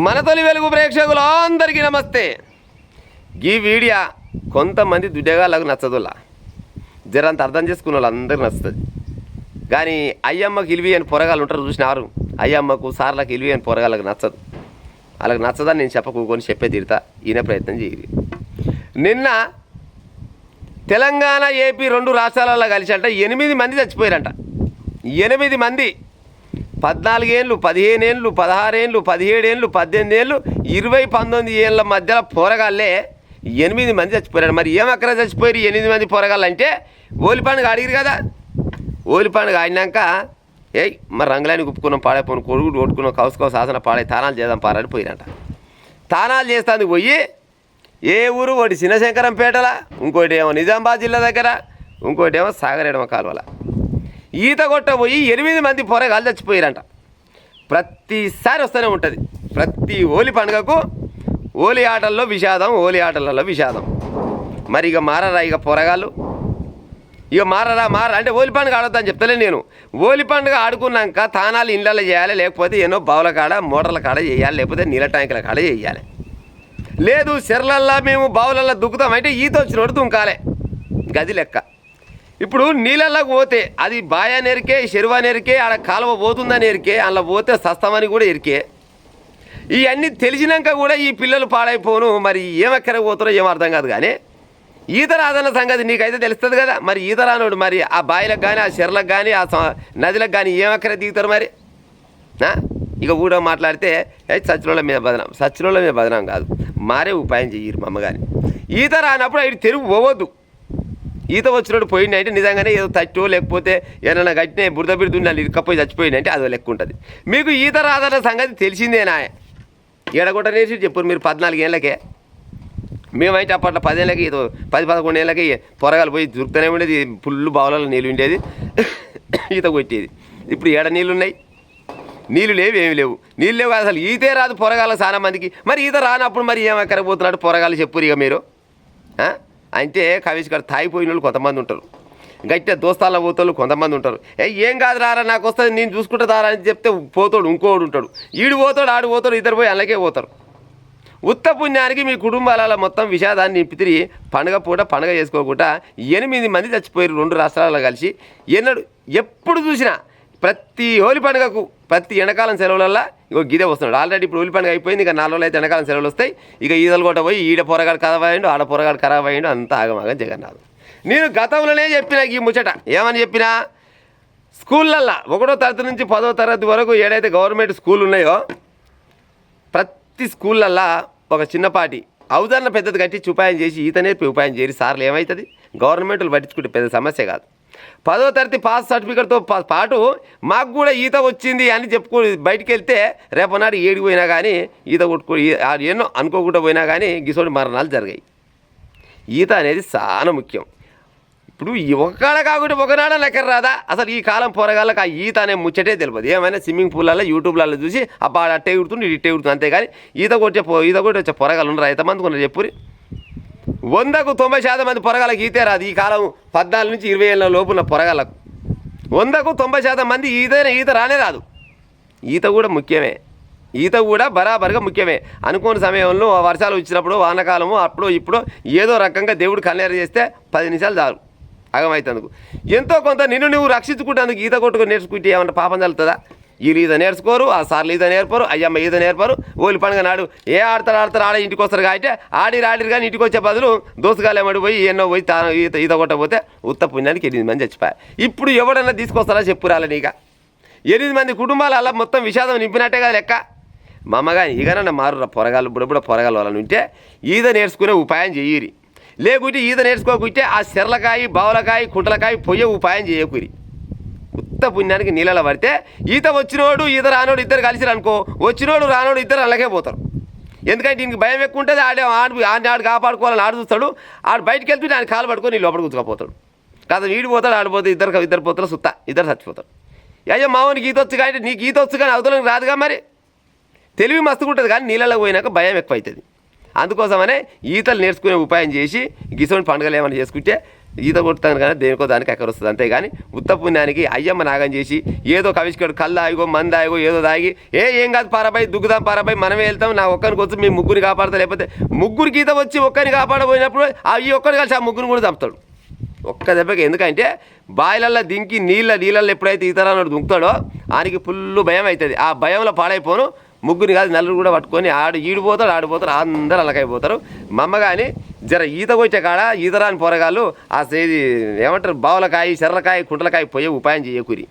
మన తొలి వెలుగు ప్రేక్షకులు అందరికీ నమస్తే. ఈ వీడియో కొంతమంది దుడ్డగాళ్ళకు నచ్చదులా, జరంత అర్థం చేసుకున్న వాళ్ళందరికీ నచ్చుతుంది. కానీ అయ్యమ్మకి ఇలివి అని పొరగాలు ఉంటారు చూసినారు, అయ్యమ్మకు సార్లకు ఇలివి అని పొరగాళ్ళకి నచ్చదు. వాళ్ళకి నచ్చదని నేను చెప్పకూకొని చెప్పే తీరుతా, ఈయన ప్రయత్నం చేయాలి. నిన్న తెలంగాణ ఏపీ రెండు రాష్ట్రాలలో కలిసి అంట 8 మంది చచ్చిపోయారంట. 8 మంది 14 ఏళ్ళు, 15 ఏళ్ళు, 16 ఏళ్ళు, 17 ఏళ్ళు, 18 ఏళ్ళు, 20, 19 ఏళ్ళ మధ్యలో పోరగాళ్ళే 8 మంది చచ్చిపోయారు. మరి ఏమక్కడ చచ్చిపోయారు 8 మంది పోరగాళ్ళు అంటే, ఓలి పండుగ అడిగిరు కదా, ఓలి పండుగ ఆడినాక మరి రంగులాన్ని కుప్పుకున్నాం, పాడైపోయిన కొడుకు కొట్టుకున్నాం, కౌసుకో శాసన పాడే తానాలు చేద్దాం పారని పోయినట. తానాలు చేస్తానికి పోయి ఏ ఊరు, ఒకటి చిన్నశంకరంపేటల, ఇంకోటి ఏమో నిజామాబాద్ జిల్లా దగ్గర, ఇంకోటి ఏమో సాగరేడమ కాలువల ఈత కొట్ట పోయి 8 మంది పొరగాళ్ళు చచ్చిపోయారంట. ప్రతిసారి వస్తూనే ఉంటుంది. ప్రతి హోలీ పండుగకు హోలీ ఆటల్లో విషాదం, హోలీ ఆటలలో విషాదం. మరి ఇక మారరా ఇక పొరగాళ్ళు, ఇక మారరా అంటే హోలీ పండుగ ఆడొద్దని చెప్తలే నేను. హోలీ పండుగ ఆడుకున్నాక తానాలు ఇళ్ళల్లో చేయాలి, లేకపోతే ఎన్నో బావుల కాడ, మోటార్ల కాడ చేయాలి, లేకపోతే నీళ్ళ ట్యాంకుల కాడ చేయాలి. లేదు చెర్లల్లో మేము బావులల్లో దుక్కుతామంటే ఈత వచ్చినోడు దుంకాలే, గది లెక్క. ఇప్పుడు నీళ్ళల్లోకి పోతే అది బాయని ఎరికే, చెరువని ఎరికే, ఆడ కాలువ పోతుందని ఎరికే, అందులో పోతే సస్తమని కూడా ఎరికే. ఇవన్నీ తెలిసినాక కూడా ఈ పిల్లలు పాడైపోను. మరి ఏమెక్కడికి పోతారో ఏం అర్థం కాదు. కానీ ఈత రాదన్న సంగతి నీకైతే తెలుస్తుంది కదా. మరి ఈత రానోడు మరి ఆ బాయిలకు కానీ, ఆ చెర్లకు కానీ, ఆ నదులకు కానీ ఏమెక్కడ దిగుతారు మరి? ఇక కూడా మాట్లాడితే సచ్చినోళ్ళ మీద బదనాం కాదు, మారే ఉపాయం చెయ్యరు మా అమ్మగాని. ఈత రానప్పుడు అవి తెరువు పోవద్దు. ఈత వచ్చినప్పుడు పోయిందంటే నిజంగానే ఏదో తట్టో లేకపోతే ఏదైనా గట్టినే బురద బిడుతుండే ఇరుక్కపోయి చచ్చిపోయిందంటే అదో లెక్క ఉంటుంది. మీకు ఈత రాదన్న సంగతి తెలిసిందేనా? ఏడగొట్ట నేర్చి చెప్పారు మీరు 14 ఏళ్ళకే. మేమైతే అప్పట్లో 10 ఏళ్ళకి, 10-11 ఏళ్ళకి పొరగాలు పోయి దొరుకుతూనే ఉండేది, ఫుల్ బావులలో నీళ్ళు ఉండేది, ఈత కొట్టేది. ఇప్పుడు ఏడ నీళ్ళు ఉన్నాయి? నీళ్ళు లేవు, ఏమి లేవు. నీళ్ళు లేవు, అసలు ఈతే రాదు పొరగాల చాలా మందికి. మరి ఈత రానప్పుడు మరి ఏమెక్కడికి పోతున్నాడు పొరగాలు చెప్పురు ఇక మీరు. అంటే కవిష్కర్ తాగిపోయిన వాళ్ళు కొంతమంది ఉంటారు, గట్టిగా దోస్తాల్లో పోతాళ్ళు కొంతమంది ఉంటారు. ఏం కాదు రారా, నాకు వస్తుంది, నేను చూసుకుంటా రారా అని చెప్తే పోతాడు, ఇంకోడు ఉంటాడు, ఈడు పోతాడు, ఆడు పోతాడు, ఇద్దరు పోయి అలాగే పోతారు. ఉత్త పుణ్యానికి మీ కుటుంబాలలో మొత్తం విషాదాన్ని నింపి పండుగ పూట పండుగ చేసుకోకుండా 8 మంది చచ్చిపోయారు రెండు రాష్ట్రాలలో కలిసి. ఎప్పుడు చూసినా ప్రతి హోలీ పండుగకు, ప్రతి ఎండాకాలం సెలవులల్లో ఇగో గిదే వస్తున్నాడు. ఆల్రెడీ ఇప్పుడు హోలీ పండుగ అయిపోయింది, ఇక 4 రోజులు అయితే ఎండాకాలం సెలవులు వస్తాయి. ఇక ఈదలు కొట్ట పోయి ఈడ పొరగాడు ఖరాబ్ అయ్యిండు, ఆడ పొరగాడు ఖరాబ్ అయ్యిండు, అంతా ఆగమాగం జగన్నాథ్. నేను గతంలోనే చెప్పిన ఈ ముచ్చట. ఏమని చెప్పినా, స్కూళ్ళల్లో 1వ తరగతి నుంచి 10వ తరగతి వరకు ఏడైతే గవర్నమెంట్ స్కూల్ ఉన్నాయో ప్రతి స్కూళ్ళల్లో ఒక చిన్నపాటి అవతరణ పెద్దది కట్టి ఉపాయం చేసి ఈత నేర్పి ఉపాయం చేసి సార్లు ఏమవుతుంది, గవర్నమెంట్లు పట్టించుకుంటే పెద్ద సమస్య కాదు. 10వ తరగతి పాస్ సర్టిఫికేట్తో పాటు మాకు కూడా ఈత వచ్చింది అని చెప్పుకొని బయటికి వెళ్తే రేపనాడు ఏడికి పోయినా కానీ ఈత కొట్టుకో ఎన్నో అనుకోకుండా పోయినా కానీ గిసోడి మరణాలు జరిగాయి. ఈత అనేది చాలా ముఖ్యం. ఇప్పుడు ఒకకాడ కాకుండా ఒకనాడ లెక్కర రాదా? అసలు ఈ కాలం పోరగాళ్ళకి ఆ ఈత అనే ముచ్చటే తెలియదు. ఏమైనా స్విమ్మింగ్ పూల్లలో యూట్యూబ్లలో చూసి అబ్బా అట్టే ఎగురుతుంది ఇట్టే ఎగురుతుంది, అంతేగాని ఈత కొట్టి వచ్చే పొరగాలు ఉండరు. ఎంతమంది ఉన్నారు చెప్పురి? 100కు 90% మంది పొరగాళ్ళకి ఈతే రాదు. ఈ కాలం 14 నుంచి 20 ఏళ్ళ లోపున్న పొరగాళ్ళకు 100కు 90% మంది ఈత రానే రాదు. ఈత కూడా ముఖ్యమే, ఈత కూడా బరాబర్గా ముఖ్యమే. అనుకోని సమయంలో వర్షాలు వచ్చినప్పుడు, వానకాలము, అప్పుడు ఇప్పుడు ఏదో రకంగా దేవుడు కన్నెర చేస్తే 10 నిమిషాలు చాలు అగమవుతుందుకు. ఎంతో కొంత నిన్ను నువ్వు రక్షించుకుంటేందుకు ఈత కొట్టుకొని నేర్చుకుంటే ఏమన్నా పాపం చల్లుతుందా? వీళ్ళు ఈత నేర్చుకోరు, ఆ సార్లు ఈత నేర్పరు, అయ్యమ్మ ఈత నేర్పరు. హోలీ పండుగ నాడు ఆడతారు ఆడ ఇంటికి వస్తారు కాబట్టి ఆడిరు కానీ ఇంటికి వచ్చే బదులు దోసుగాలేమడి పోయి ఎన్నో పోయి ఈత కొట్టకపోతే ఉత్త పుణ్యానికి 8 మంది చచ్చిపోయారు. ఇప్పుడు ఎవడన్నా తీసుకొస్తారా చెప్పురాల నీక? 8 మంది కుటుంబాలు అలా మొత్తం విషాదం నింపినట్టే కదా లెక్క. మా అమ్మగాని ఇకనన్నా మారురా పొరగాళ్ళు, బుడబుడ పొరగాలు వాళ్ళని ఉంటే ఈత నేర్చుకునే ఉపాయం చెయ్యిరి. లేకుంటే ఈత నేర్చుకోకుంటే ఆ చెర్లకాయ, బావులకాయ, కుంటలకాయ పొయ్యే ఉపాయం చేయకూరి. ఉత్త పుణ్యానికి నీళ్ళలో పడితే ఈత వచ్చినోడు ఈత రానోడు ఇద్దరు కలిసిరు అనుకో, వచ్చినోడు రానోడు ఇద్దరు అలాగే పోతారు. ఎందుకంటే దీనికి భయం ఎక్కువ ఉంటుంది. ఆడు కాపాడుకోవాలని ఆడు చూస్తాడు, ఆడు బయటకు వెళ్తుంటే ఆయన కాలు పట్టుకొని నీళ్ళు లోపల కూర్చుకపోతాడు కదా. వీడు పోతాడు, ఆడిపోతే ఇద్దరు పోతారు, సుత్త ఇద్దరు చచ్చిపోతారు. అయ్యో మామూలుకి ఈత వచ్చు కానీ నీకు ఈత వచ్చు కానీ అవతలకు రాదుగా. మరి తెలివి మస్తుగా ఉంటుంది కానీ నీళ్ళలో పోయినాక భయం ఎక్కువ అవుతుంది. అందుకోసమనే ఈతలు నేర్చుకునే ఉపాయం చేసి గిసోని పండుగలు ఏమైనా చేసుకుంటే ఈత కొడతాను కానీ దేనికో దానికి ఎక్కడ వస్తుంది అంతేగాని ఉత్త పుణ్యానికి అయ్యమ్మ నాగం చేసి ఏదో కవిష్కాడు కళ్ళు ఆగిగో మంది ఆగిగో ఏదో తాగి ఏం కాదు పారాబాయి దుగ్గుదాం పారాబాయి మనమే వెళ్తాం నా ఒక్కరికి వచ్చి మీ ముగ్గురిని కాపాడతా లేకపోతే ముగ్గురికి ఈత వచ్చి ఒక్కరిని కాపాడబోయినప్పుడు ఈ ఒక్కరు కలిసి ఆ ముగ్గురిని కూడా చంపుతాడు ఒక్క దెబ్బకి. ఎందుకంటే బాయిలల్లో దింకి నీళ్ళల్లో ఎప్పుడైతే ఈతరాడు దుంకుతాడో ఆయనకి ఫుల్ భయం అవుతుంది. ఆ భయంలో పాడైపోను ముగ్గురిని కాదు నలుగురు కూడా పట్టుకొని ఈడిపోతాడు ఆడిపోతారు అందరూ అలకైపోతారు. మా అమ్మ కానీ జర ఈత కొట్టే కాడ ఈతరాని పోరగాళ్ళు ఆ ఏమంటారు బావులకాయ చెర్రకాయ కుంటలకాయ పోయే ఉపాయం చేయకూరి.